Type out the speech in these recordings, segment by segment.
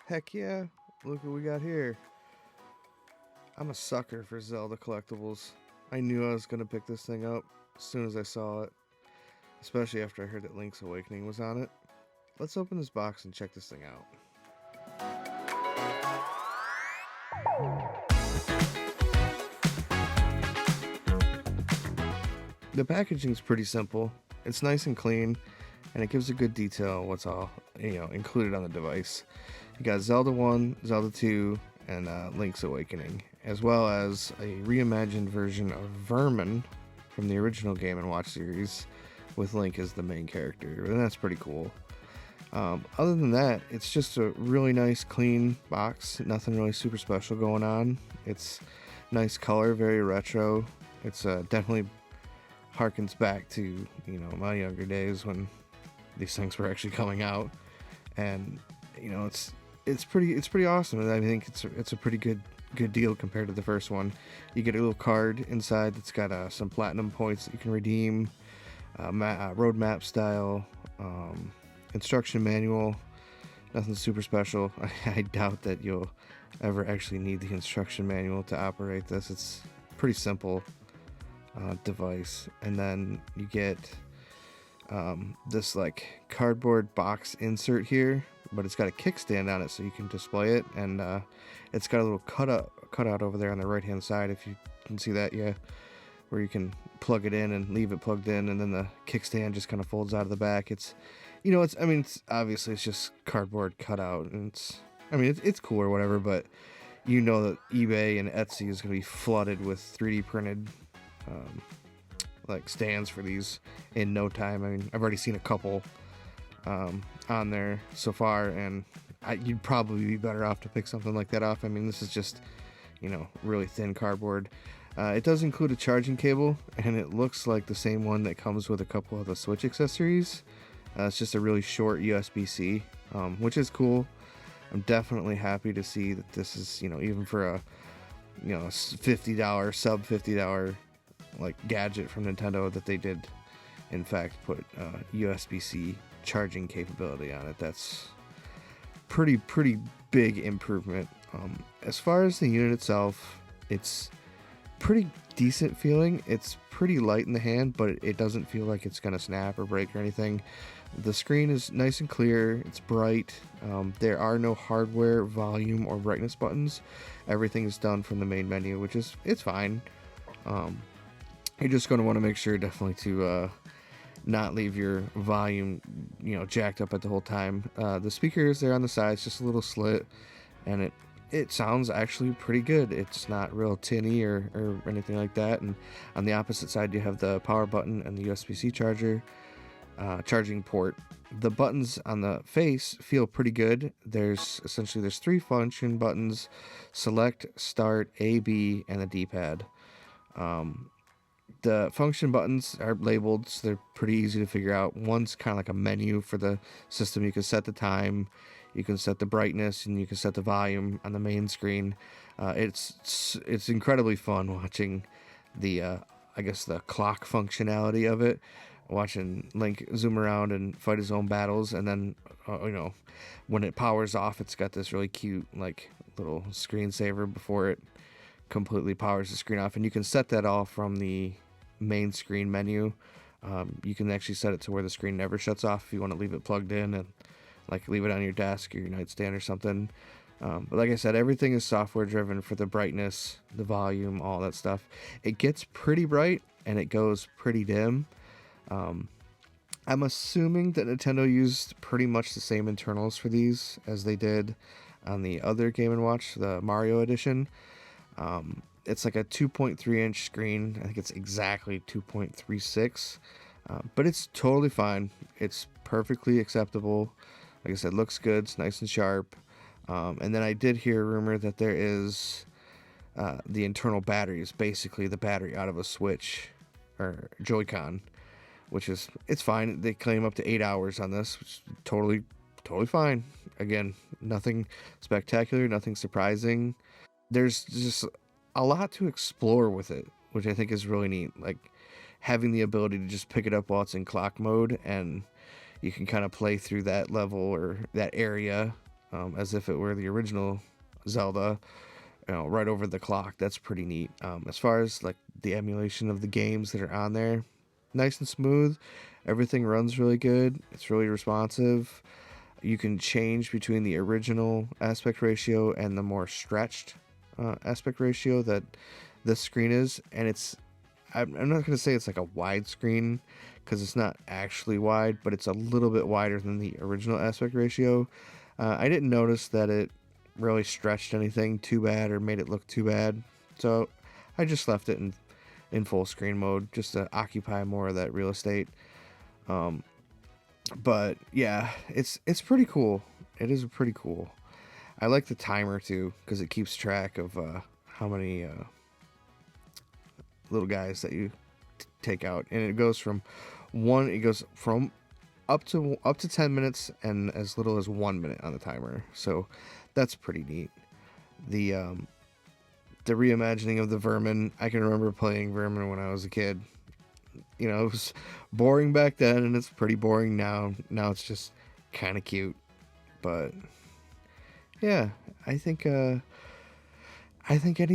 Heck yeah, look what we got here. I'm a sucker for Zelda collectibles. I knew I was going to pick this thing up as soon as I saw it, especially after I heard that Link's Awakening was on it. Let's open this box and check this thing out. The packaging is pretty simple. It's nice and clean, and it gives a good detail on what's all included on the device. You got Zelda 1, Zelda 2, and Link's Awakening, as well as a reimagined version of Vermin from the original Game & Watch series, with Link as the main character, and that's pretty cool. Other than that, it's just a really nice, clean box. Nothing really super special going on. It's nice color, very retro. It's definitely harkens back to my younger days when these things were actually coming out, and it's pretty awesome. And I think it's a pretty good deal compared to the first one. You get a little card inside that's got some platinum points that you can redeem, road map style, instruction manual. Nothing super special. I doubt that you'll ever actually need the instruction manual to operate this. It's pretty simple device. And then you get this like cardboard box insert here, but it's got a kickstand on it so you can display it, and it's got a little cutout over there on the right hand side, if you can see that, yeah, where you can plug it in and leave it plugged in, and then the kickstand just kind of folds out of the back. It's obviously it's just cardboard cutout, and it's cool or whatever, but that eBay and Etsy is going to be flooded with 3D printed like stands for these in no time. I've already seen a couple on there so far, and you'd probably be better off to pick something like that off. This is just really thin cardboard. It does include a charging cable, and it looks like the same one that comes with a couple of the Switch accessories. It's just a really short USB-C, which is cool. I'm definitely happy to see that this is, even for a $50, sub $50 like gadget from Nintendo, that they did in fact put USB-C charging capability on it. That's pretty big improvement. As far as the unit itself, it's pretty decent feeling. It's pretty light in the hand, but it doesn't feel like it's gonna snap or break or anything. The screen is nice and clear. It's bright. There are no hardware, volume, or brightness buttons. Everything is done from the main menu, which is fine. You're just going to want to make sure definitely to not leave your volume jacked up at the whole time. The speaker is there on the side. It's just a little slit, and it sounds actually pretty good. It's not real tinny or anything like that. And on the opposite side, you have the power button and the USB-C charger, charging port. The buttons on the face feel pretty good. There's three function buttons: select, start, A, B, and the D-pad. The function buttons are labeled, so they're pretty easy to figure out. One's kind of like a menu for the system. You can set the time, you can set the brightness, and you can set the volume on the main screen. It's incredibly fun watching the the clock functionality of it, watching Link zoom around and fight his own battles, and then when it powers off, it's got this really cute like little screensaver before it completely powers the screen off, and you can set that all from the main screen menu. You can actually set it to where the screen never shuts off if you want to leave it plugged in and like leave it on your desk or your nightstand or something. But like I said, everything is software driven for the brightness, the volume, all that stuff. It gets pretty bright and it goes pretty dim. I'm assuming that Nintendo used pretty much the same internals for these as they did on the other Game & Watch, the Mario edition. It's like a 2.3 inch screen. I think it's exactly 2.36, but it's totally fine. It's perfectly acceptable. Like I said, looks good. It's nice and sharp. And then I did hear a rumor that there is the internal battery is basically the battery out of a Switch or Joy-Con, which is, it's fine. They claim up to 8 hours on this, which is totally fine. Again, nothing spectacular, nothing surprising. There's just a lot to explore with it, which I think is really neat. Like having the ability to just pick it up while it's in clock mode, and you can kind of play through that level or that area as if it were the original Zelda, right over the clock. That's pretty neat. As far as like the emulation of the games that are on there, nice and smooth. Everything runs really good. It's really responsive. You can change between the original aspect ratio and the more stretched aspect ratio that this screen is, and I'm not going to say it's like a wide screen because it's not actually wide, but it's a little bit wider than the original aspect ratio. I didn't notice that it really stretched anything too bad or made it look too bad, so I just left it in full screen mode just to occupy more of that real estate. But yeah, it's pretty cool. It is pretty cool. I like the timer too because it keeps track of how many little guys that you take out, and it goes from up to 10 minutes and as little as 1 minute on the timer. So that's pretty neat. The reimagining of the vermin, I can remember playing vermin when I was a kid. It was boring back then, and it's pretty boring now. Now it's just kind of cute. But yeah, I think any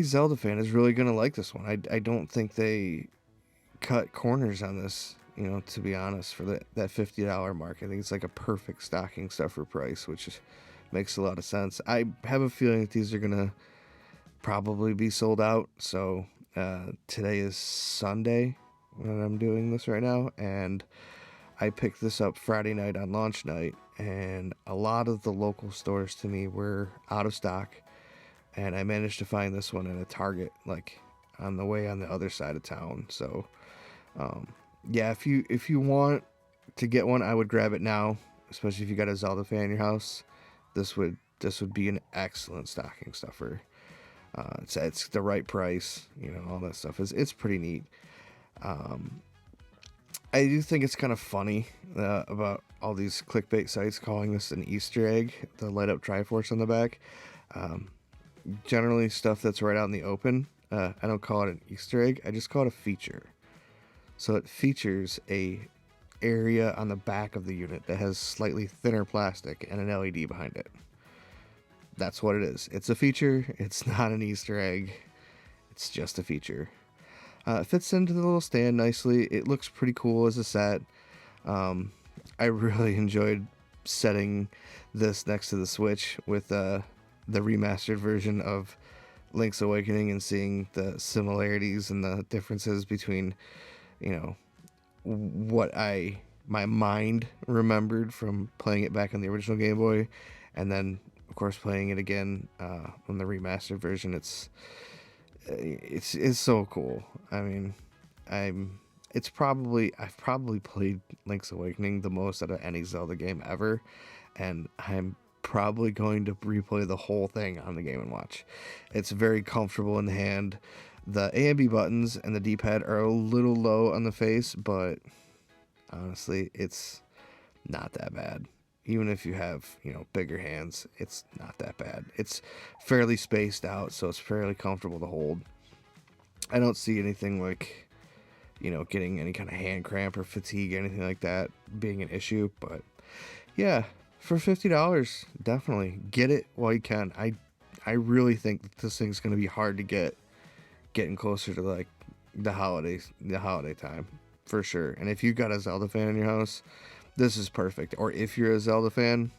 Zelda fan is really gonna like this one. I don't think they cut corners on this, to be honest, for that $50 mark. I think it's like a perfect stocking stuffer price, which makes a lot of sense. I have a feeling that these are gonna probably be sold out. So today is Sunday when I'm doing this right now, and I picked this up Friday night on launch night, and a lot of the local stores to me were out of stock, and I managed to find this one at a Target, like on the way on the other side of town. So yeah, if you want to get one, I would grab it now, especially if you got a Zelda fan in your house. This would be an excellent stocking stuffer. It's the right price, all that stuff. It's pretty neat. I do think it's kind of funny about all these clickbait sites calling this an Easter egg, the light up Triforce on the back. Generally stuff that's right out in the open, I don't call it an Easter egg, I just call it a feature. So it features a area on the back of the unit that has slightly thinner plastic and an LED behind it. That's what it is. It's a feature. It's not an Easter egg. It's just a feature. It fits into the little stand nicely. It looks pretty cool as a set. I really enjoyed setting this next to the Switch with the remastered version of Link's Awakening and seeing the similarities and the differences between, what my mind remembered from playing it back on the original Game Boy, and then of course playing it again on the remastered version. It's so cool. I mean, I've probably played Link's Awakening the most out of any Zelda game ever, and I'm probably going to replay the whole thing on the Game & Watch. It's very comfortable in the hand. The A and B buttons and the D-pad are a little low on the face, but honestly, it's not that bad. Even if you have, bigger hands, it's not that bad. It's fairly spaced out, so it's fairly comfortable to hold. I don't see anything like, getting any kind of hand cramp or fatigue, anything like that being an issue. But yeah, for $50, definitely get it while you can. I really think that this thing's going to be hard to get, getting closer to like the holiday time for sure. And if you got a Zelda fan in your house, this is perfect. Or if you're a Zelda fan,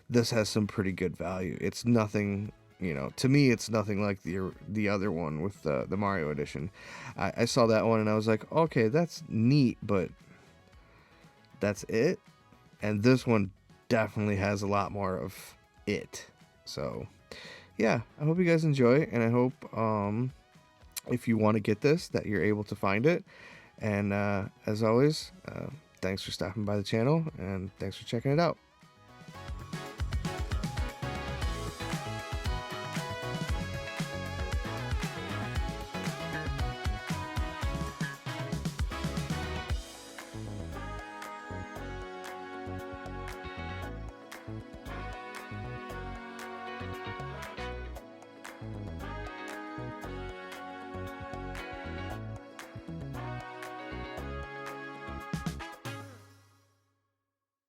this has some pretty good value. It's nothing, to me, it's nothing like the other one with the Mario edition. I saw that one and I was like, okay, that's neat, but that's it. And this one definitely has a lot more of it. So yeah, I hope you guys enjoy, and I hope if you want to get this, that you're able to find it. And as always, thanks for stopping by the channel, and thanks for checking it out.